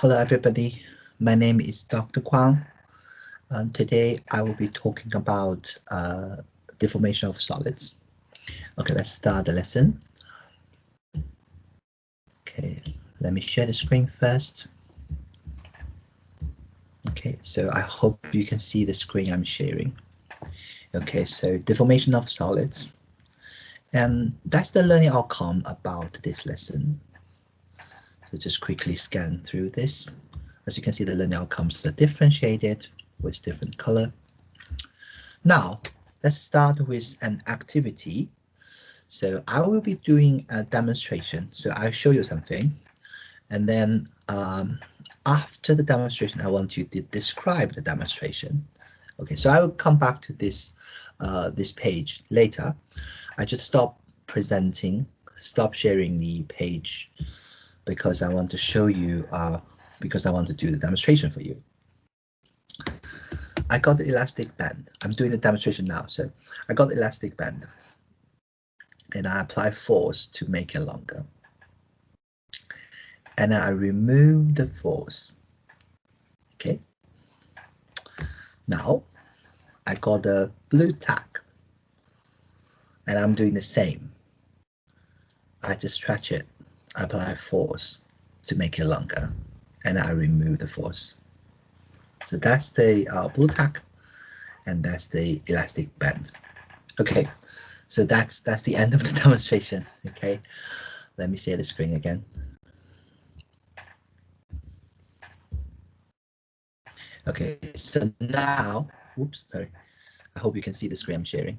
Hello everybody, my name is Dr. Kuang. Today I will be talking about deformation of solids. Okay, let's start the lesson. Okay, let me share the screen first. Okay, so I hope you can see the screen I'm sharing. Okay, so deformation of solids. And that's the learning outcome about this lesson. So just quickly scan through this. As you can see, the learning outcomes are differentiated with different color. Now, let's start with an activity. So I will be doing a demonstration. So I'll show you something. And then after the demonstration, I want you to describe the demonstration. Okay, so I will come back to this this page later. I just stop sharing the page because I want to show you, because I want to do the demonstration for you. I got the elastic band. I'm doing the demonstration now. So I got the elastic band and I apply force to make it longer. And I remove the force. Okay. Now I got the blue tack and I'm doing the same. I just stretch it, apply force to make it longer, and I remove the force. So that's the blue tack, and that's the elastic band. Okay, so that's the end of the demonstration. Okay, let me share the screen again. Okay, so now, oops, sorry. I hope you can see the screen I'm sharing.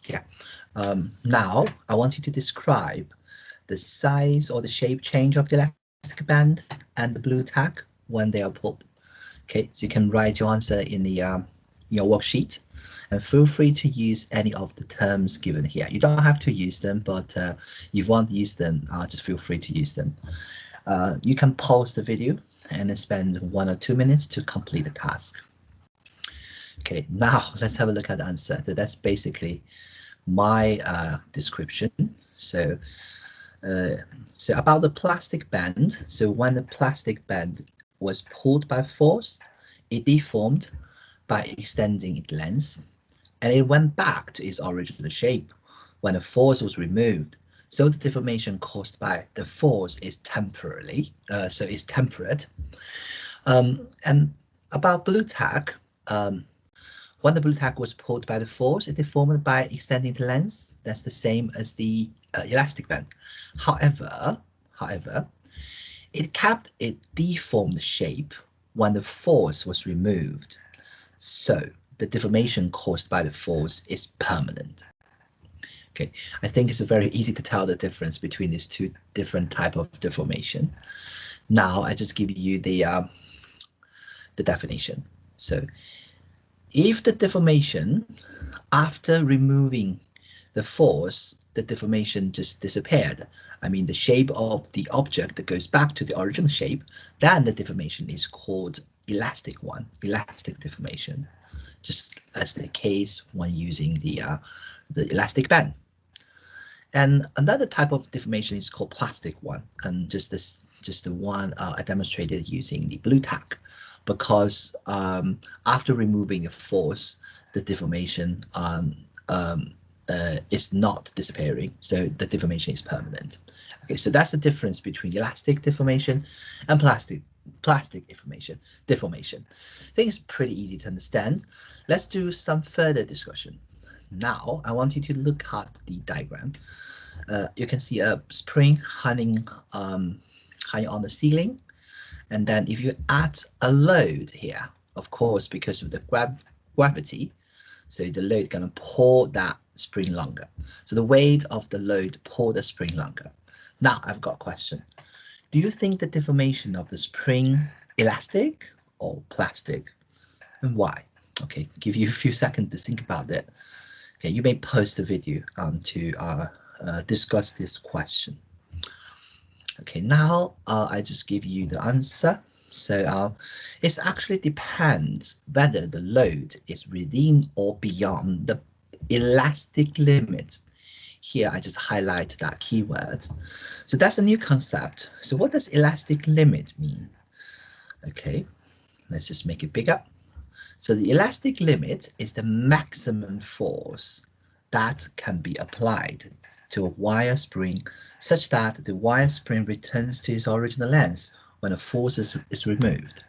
Yeah. Now I want you to describe the size or the shape change of the elastic band and the blue tack when they are pulled. Okay, so you can write your answer in the your worksheet, and feel free to use any of the terms given here. You don't have to use them, but if you want to use them, just feel free to use them. You can pause the video and then spend 1 or 2 minutes to complete the task. Okay, now let's have a look at the answer. So that's basically my description. So about the plastic band. So when the plastic band was pulled by force, it deformed by extending its length, and it went back to its original shape when the force was removed. So the deformation caused by the force is temporary. So it's temperate. And about blue tack, when the blue tack was pulled by the force, it deformed by extending the length. That's the same as the elastic band. However, it kept its deformed shape when the force was removed. So the deformation caused by the force is permanent. Okay, I think it's very easy to tell the difference between these two different types of deformation. Now I just give you the definition. So if the deformation, after removing the force, the deformation just disappeared, I mean the shape of the object that goes back to the original shape, then the deformation is called elastic deformation, just as the case when using the elastic band. And another type of deformation is called plastic one, and just the one I demonstrated using the blue tack, because after removing the force, the deformation is not disappearing, so the deformation is permanent. Okay, so that's the difference between elastic deformation and plastic deformation. I think it's pretty easy to understand. Let's do some further discussion. Now I want you to look at the diagram. You can see a spring hanging on the ceiling, and then if you add a load here, of course, because of the gravity, so the load gonna pull that spring longer. So the weight of the load pull the spring longer. Now I've got a question. Do you think the deformation of the spring elastic or plastic, and why? Okay, give you a few seconds to think about it. Okay, you may pause the video to discuss this question. Okay, now I just give you the answer. So it actually depends whether the load is within or beyond the elastic limit. Here I just highlight that keyword. So that's a new concept. So what does elastic limit mean? Okay, let's just make it bigger. So the elastic limit is the maximum force that can be applied to a wire spring such that the wire spring returns to its original length when a force is removed.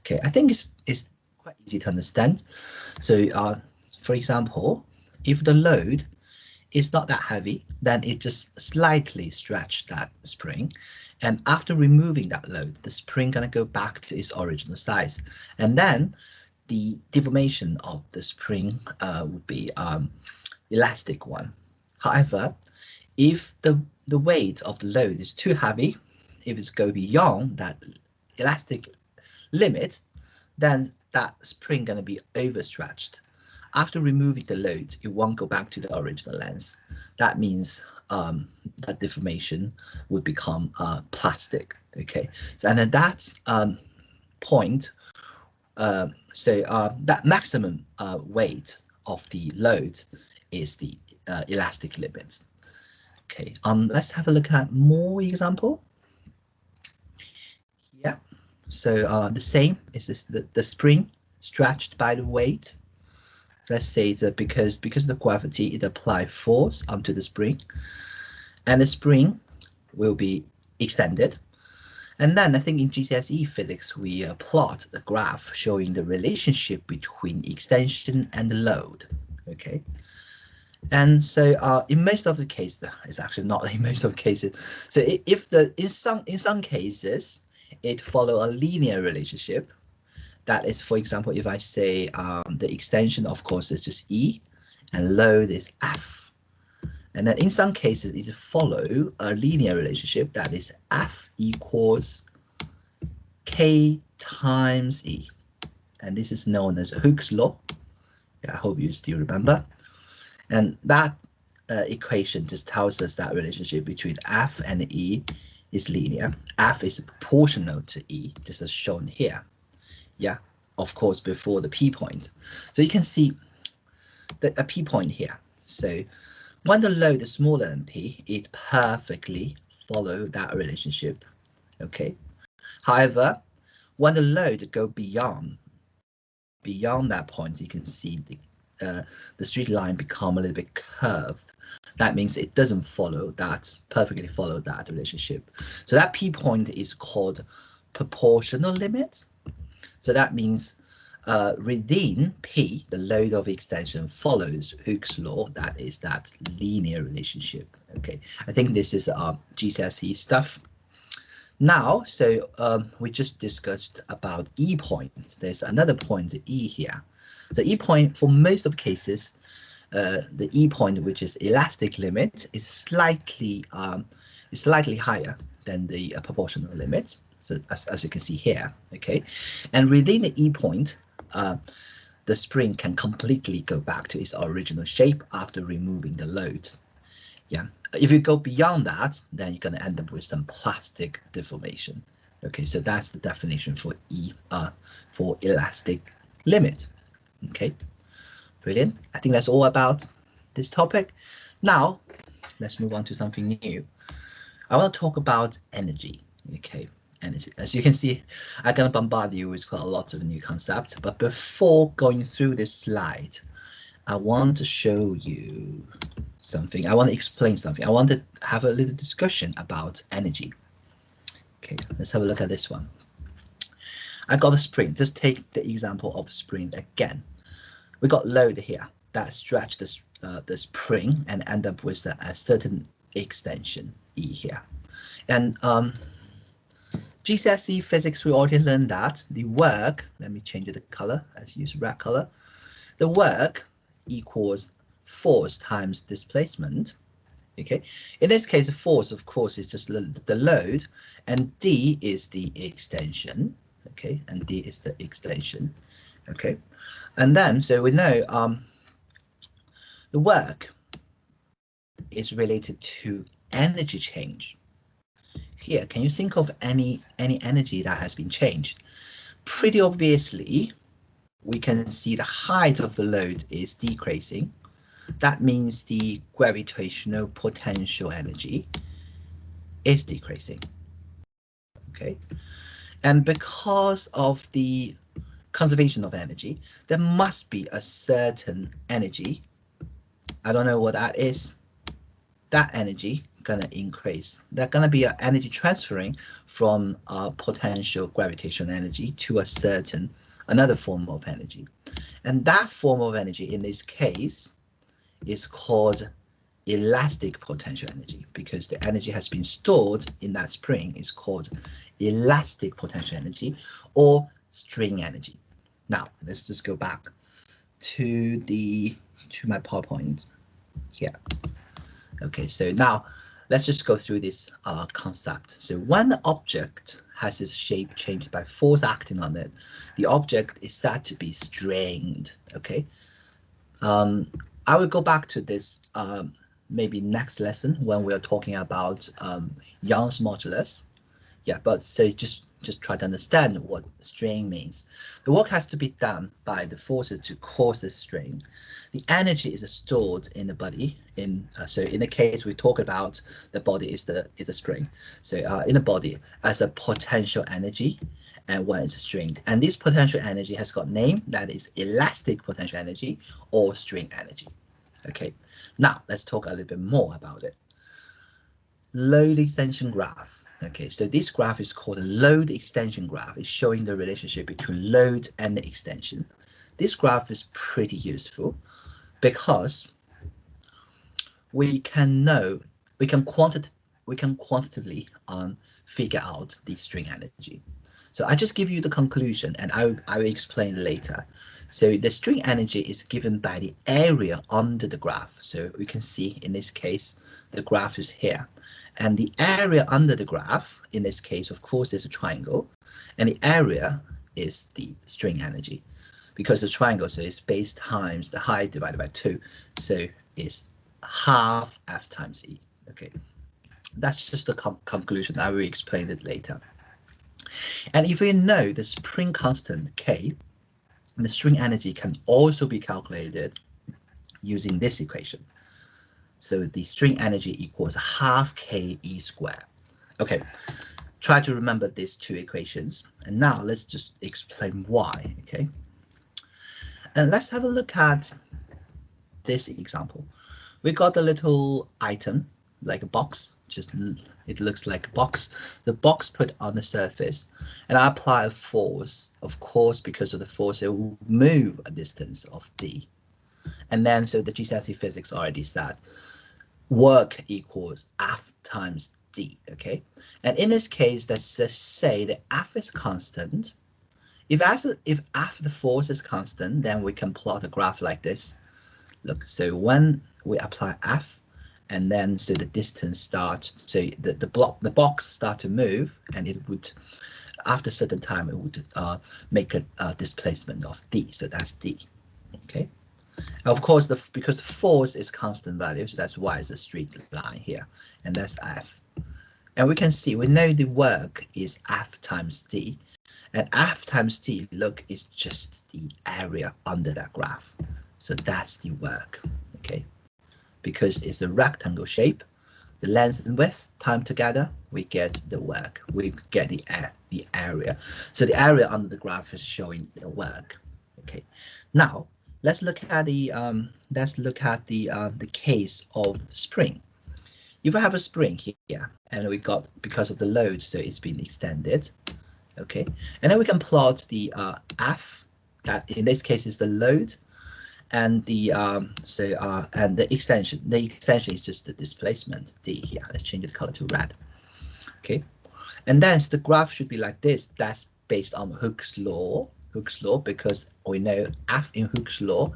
Okay, I think it's quite easy to understand. So for example, if the load is not that heavy, then it just slightly stretch that spring, and after removing that load, the spring gonna go back to its original size, and then the deformation of the spring would be elastic one. However, if the weight of the load is too heavy, if it's go beyond that elastic limit, then that spring gonna be overstretched. After removing the load, it won't go back to the original length. That means that deformation would become plastic. Okay, so, and at that point, that maximum weight of the load is the elastic limit. Okay, let's have a look at more example. Yeah, so the same is this, the spring stretched by the weight. Let's say that because of the gravity, it applies force onto the spring, and the spring will be extended. And then I think in GCSE physics, we plot the graph showing the relationship between extension and the load. Okay. And so in most of the cases, it's actually not in most of the cases. So if in some cases, it follow a linear relationship. That is, for example, if I say the extension, of course, is just E, and load is F. And then in some cases, it follow a linear relationship that is F equals K times E. And this is known as Hooke's law. Yeah, I hope you still remember. And that equation just tells us that relationship between F and E is linear. F is proportional to E, just as shown here. Yeah, of course, before the P point. So you can see a P point here. So when the load is smaller than P, it perfectly follows that relationship. Okay. However, when the load go beyond that point, you can see the straight line become a little bit curved. That means it doesn't perfectly follow that relationship. So that P point is called proportional limit. So that means within P, the load of extension follows Hooke's law. That is that linear relationship. Okay, I think this is GCSE stuff. Now, so we just discussed about E point. There's another point, E here. The E point, for most of cases, the E point, which is elastic limit, is slightly higher than the proportional limit. So as you can see here, okay, and within the E point, the spring can completely go back to its original shape after removing the load. Yeah, if you go beyond that, then you're going to end up with some plastic deformation. Okay, so that's the definition for for elastic limit. Okay, brilliant. I think that's all about this topic. Now, let's move on to something new. I want to talk about energy. Okay. Energy. As you can see, I'm going to bombard you with quite a lot of new concepts. But before going through this slide, I want to show you something. I want to explain something. I want to have a little discussion about energy. Okay, let's have a look at this one. I got a spring. Just take the example of the spring again. We got load here that stretch the spring and end up with a certain extension E here. And GCSE physics, we already learned that the work, let me change the color, let's use red color. The work equals force times displacement. Okay, in this case, force, of course, is just the load, and D is the extension. Okay, and D is the extension. Okay, and then so we know the work is related to energy change. Here, can you think of any energy that has been changed? Pretty obviously, we can see the height of the load is decreasing. That means the gravitational potential energy is decreasing. Okay, And because of the conservation of energy, there must be a certain energy. I don't know what that is. That energy gonna increase. There's gonna be an energy transferring from potential gravitational energy to a certain another form of energy. And that form of energy in this case is called elastic potential energy, because the energy has been stored in that spring is called elastic potential energy or string energy. Now let's just go back to my PowerPoint here. Okay, so now let's just go through this concept. So when the object has its shape changed by force acting on it, the object is said to be strained. Okay, I will go back to this maybe next lesson when we are talking about Young's modulus. Yeah, but so just try to understand what strain means. The work has to be done by the forces to cause the strain. The energy is stored in the body. So in the case we talk about, the body is a spring. So in the body as a potential energy, and when it's strained, and this potential energy has got name, that is elastic potential energy or string energy. Okay, now let's talk a little bit more about it. Load extension graph. Okay, so this graph is called a load extension graph. It's showing the relationship between load and the extension. This graph is pretty useful because we can quantitatively figure out the string energy. So I just give you the conclusion, and I will explain later. So the string energy is given by the area under the graph. So we can see in this case, the graph is here. And the area under the graph, in this case, of course, is a triangle. And the area is the string energy. Because the triangle, so it's base times the height divided by 2. So it's half F times E. Okay, that's just the conclusion. I will explain it later. And if we know the spring constant K, the string energy can also be calculated using this equation. So the string energy equals half K E squared. Okay, try to remember these two equations. And now let's just explain why. Okay, and let's have a look at this example. We got a little item like a box, it looks like a box. The box put on the surface, and I apply a force. Of course, because of the force, it will move a distance of d. And then, so the GCSE physics already said work equals F times d. Okay, and in this case, let's just say that F is constant. If F the force is constant, then we can plot a graph like this. Look, so when we apply F, and then so the distance starts, so the box start to move, and it would, after a certain time, it would make a displacement of d. So that's d. Okay. Of course, because the force is constant value, so that's why it's a straight line here, and that's F. And we can see, we know the work is F times d, and F times d, look, is just the area under that graph. So that's the work. Okay. Because it's a rectangle shape, the length and width timed together, we get the work. We get the area. So the area under the graph is showing the work. Okay. Now let's look at the case of the spring. If I have a spring here, and we got, because of the load, so it's been extended. Okay, and then we can plot the F, that in this case is the load, and the and the extension. The extension is just the displacement d here. Let's change the color to red. Okay, and then so the graph should be like this. That's based on Hooke's law. Because we know F in Hooke's law,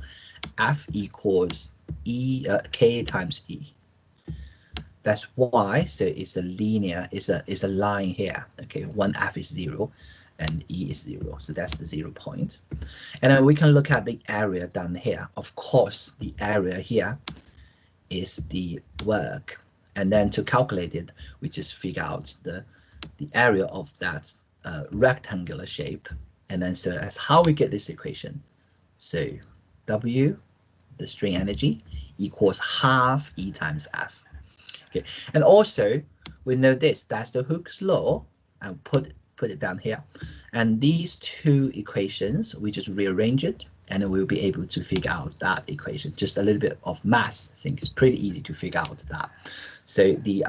F equals K times E. That's why. So it's a linear. It's a line here. Okay, when F is 0. And E is 0, so that's the 0 point. And then we can look at the area down here. Of course, the area here is the work. And then to calculate it, we just figure out the area of that rectangular shape. And then so that's how we get this equation. So W, the string energy, equals half E times F. Okay, and also we know this, that's the Hooke's law, and put put it down here. And these two equations, we just rearrange it, and then we'll be able to figure out that equation. Just a little bit of math. I think it's pretty easy to figure out that. So the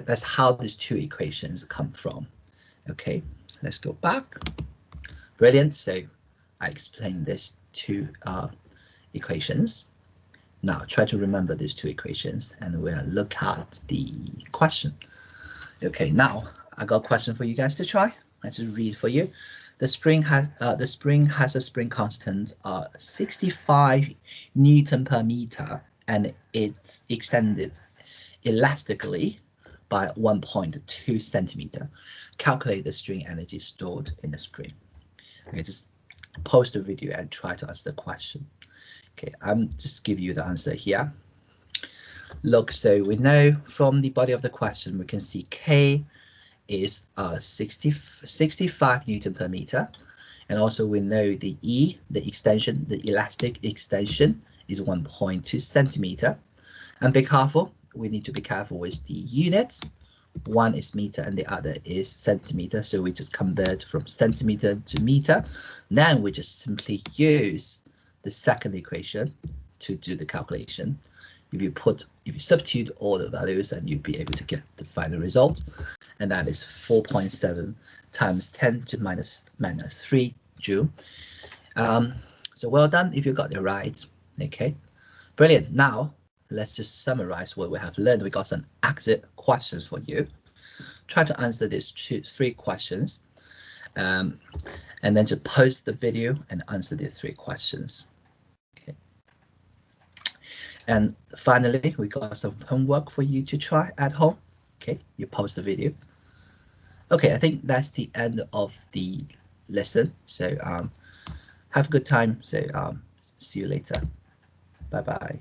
that's how these two equations come from. Okay, let's go back. Brilliant. So I explained these two equations. Now try to remember these two equations, and we'll look at the question. Okay, now I got a question for you guys to try. Let's just read for you. The spring has a spring constant 65 Newton per meter, and it's extended elastically by 1.2 centimeter. Calculate the string energy stored in the spring. Okay, just pause the video and try to answer the question. Okay, I'm just give you the answer here. Look, so we know from the body of the question, we can see K is 65 Newton per meter. And also we know the E, the extension, the elastic extension is 1.2 centimeter. And be careful, we need to be careful with the units. One is meter and the other is centimeter. So we just convert from centimeter to meter. Then we just simply use the second equation to do the calculation. If you substitute all the values, and you'll be able to get the final result, and that is 4.7 times 10 to minus 3 joule. So well done if you got it right. Okay, brilliant. Now let's just summarize what we have learned. We got some exit questions for you. Try to answer these three questions, and then to pause the video and answer these three questions. And finally, we got some homework for you to try at home. Okay, you pause the video. Okay, I think that's the end of the lesson. So have a good time. So see you later. Bye bye.